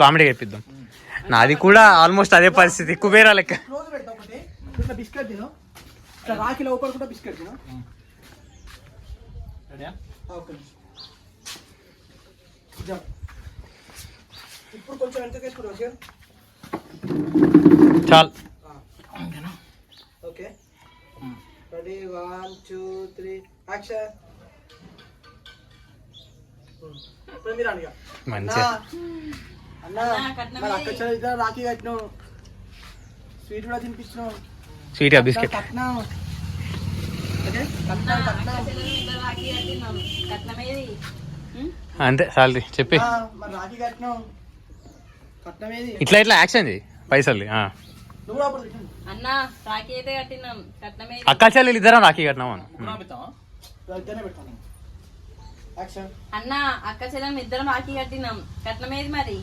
Comedy చెప్పిద్దాం. నాది కూడా almost అదే పరిస్థితి, కుబేరా లెక్క. బిస్కెట్ తిను, రాఖీ లోపల కూడా బిస్కెట్ తిను. ఇప్పుడు కొంచెం ఎంత తీసుకుంటావు చాలు. Okay ready 1 2 3 action. మంచిగా అన్న మరి అక్క చదివితే రాఖీ కట్టినావు, స్వీట్ కూడా తినిపించినావు, స్వీట్ బిస్కెట్ కట్టినావు. అంతే చాలు చెప్పి. మరి రాఖీ కట్టినావు, కట్నమేది? ఇట్లా ఇట్లా యాక్షన్ చేయి, పైసలు. నువ్వు కూడా అప్పుడు అన్న రాఖీ అయితే కట్టినాం, కట్నమే. అక్క చెల్లెలు ఇద్దరం రాఖీ కట్టినాం అని పెడతాను. యాక్షన్. అన్న అక్క చెల్లెం ఇద్దరం రాఖీ కట్టినాం, కట్నమేది మరి?